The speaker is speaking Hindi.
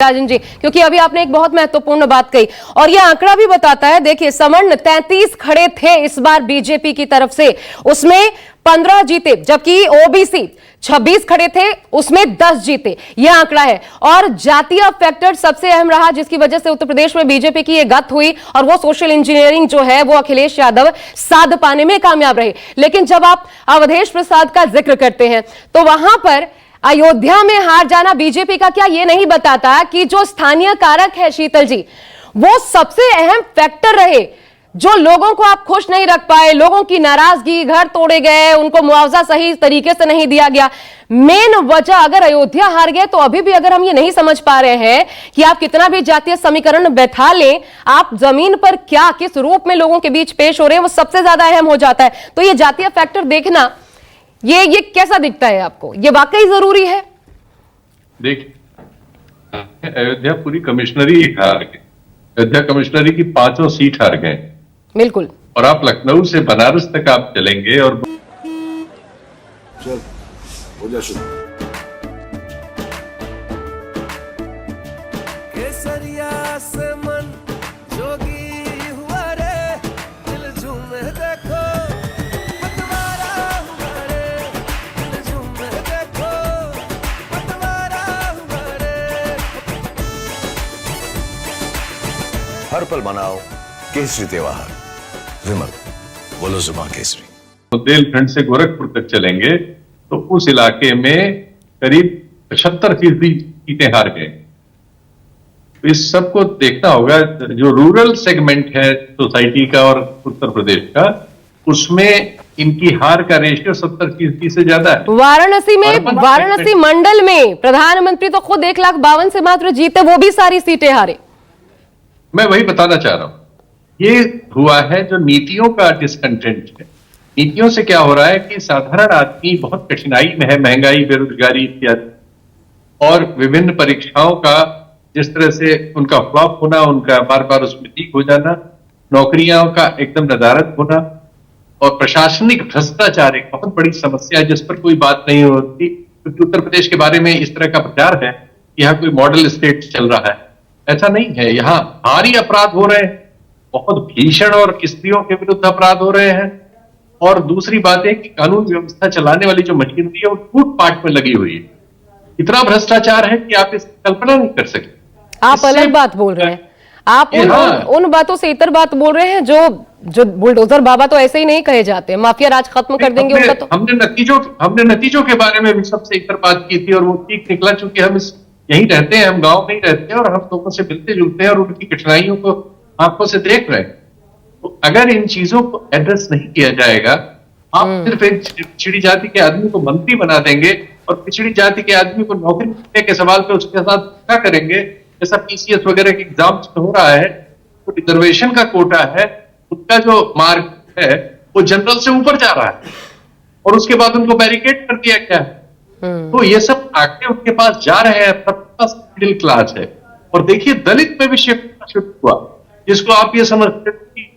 राजन जी, क्योंकि अभी आपने एक बहुत महत्वपूर्ण बात कही और यह आंकड़ा भी बताता है। देखिए, सवर्ण 33 खड़े थे इस बार बीजेपी की तरफ से, उसमें 15 जीते, जबकि ओबीसी 26 खड़े थे, उसमें 10 जीते। यह आंकड़ा है। और जातीय फैक्टर सबसे अहम रहा, जिसकी वजह से उत्तर प्रदेश में बीजेपी की यह गत हुई और वो सोशल इंजीनियरिंग जो है वो अखिलेश यादव साध पाने में कामयाब रहे। लेकिन जब आप अवधेश प्रसाद का जिक्र करते हैं तो वहां पर अयोध्या में हार जाना बीजेपी का क्या ये नहीं बताता कि जो स्थानीय कारक है शीतल जी, वो सबसे अहम फैक्टर रहे, जो लोगों को आप खुश नहीं रख पाए, लोगों की नाराजगी, घर तोड़े गए, उनको मुआवजा सही तरीके से नहीं दिया गया। मेन वजह अगर अयोध्या हार गए तो अभी भी अगर हम ये नहीं समझ पा रहे हैं कि आप कितना भी जातीय समीकरण बैठा लें, आप जमीन पर क्या किस रूप में लोगों के बीच पेश हो रहे हैं वो सबसे ज्यादा अहम हो जाता है। तो ये जातीय फैक्टर देखना, ये कैसा दिखता है आपको? ये वाकई जरूरी है? देखिए, अयोध्या पूरी कमिश्नरी हार गए। अयोध्या कमिश्नरी की 5 सीट हार गए। बिल्कुल। और आप लखनऊ से बनारस तक आप चलेंगे और चल हो जा शुरू। केसरिया से मन जोगी हुआ रे, दिल झूमे देखो पतवारा हुआ रे, दिल झूमे देखो पतवारा हुआ रे। हर पल मनाओ केसरी त्योहार। विमल बोलो जुबान केसरी। बुंदेलखंड से गोरखपुर तक चलेंगे तो उस इलाके में करीब 75% सीटें हार गए। तो इस सबको देखना होगा। जो रूरल सेगमेंट है सोसाइटी का और उत्तर प्रदेश का, उसमें इनकी हार का रेशियो 70% से ज्यादा है। वाराणसी मंडल में प्रधानमंत्री तो खुद 1,52,000 से मात्र जीते, वो भी सारी सीटें हारे। मैं वही बताना चाह रहा हूं, ये हुआ है जो नीतियों का डिसकंटेंट है। नीतियों से क्या हो रहा है कि साधारण आदमी बहुत कठिनाई में है, महंगाई, बेरोजगारी इत्यादि, और विभिन्न परीक्षाओं का जिस तरह से उनका फ्लॉप होना, उनका बार बार उसमें लीक हो जाना, नौकरियों का एकदम नदारद होना, और प्रशासनिक भ्रष्टाचार एक बहुत बड़ी समस्या है जिस पर कोई बात नहीं होती। क्योंकि उत्तर प्रदेश के बारे में इस तरह का प्रचार है कि यहाँ कोई मॉडल स्टेट चल रहा है। ऐसा नहीं है। यहाँ भारी अपराध हो रहे हैं, बहुत भीषण, और स्त्रियों के विरुद्ध अपराध हो रहे हैं। और दूसरी बात है कि कानून व्यवस्था चलाने वाली जो मशीनरी है वो टूट-पाट में लगी हुई है। इतना भ्रष्टाचार है कि आप इसकी कल्पना नहीं कर सकते। आप अलग बात बोल रहे हैं। आप उन बातों से इतर बात बोल रहे हैं जो बुलडोजर बाबा तो ऐसे ही नहीं कहे जाते, माफिया राज खत्म कर देंगे उनका। तो हमने नतीजों के बारे में भी सबसे इतर बात की थी और वो ठीक निकला। चूंकि हम यहीं रहते हैं, हम गांव में ही रहते हैं और हम लोगों से मिलते जुलते हैं और उनकी कठिनाइयों को आंखों से देख रहे हैं। तो अगर इन चीजों को एड्रेस नहीं किया जाएगा, आप सिर्फ एक पिछड़ी जाति के आदमी को मंत्री बना देंगे और पिछड़ी जाति के आदमी को नौकरी देने के सवाल पे उसके साथ क्या करेंगे, जैसा पीसीएस वगैरह के एग्जाम हो रहा है, तो रिजर्वेशन का कोटा है, उसका जो मार्क है वो जनरल से ऊपर जा रहा है और उसके बाद उनको बैरिकेड कर दिया गया है। तो ये सब आगे उनके पास जा रहे हैं, मिडिल क्लास है। और देखिए, दलित में भी शिफ्ट हुआ, जिसको आप ये समझते हैं कि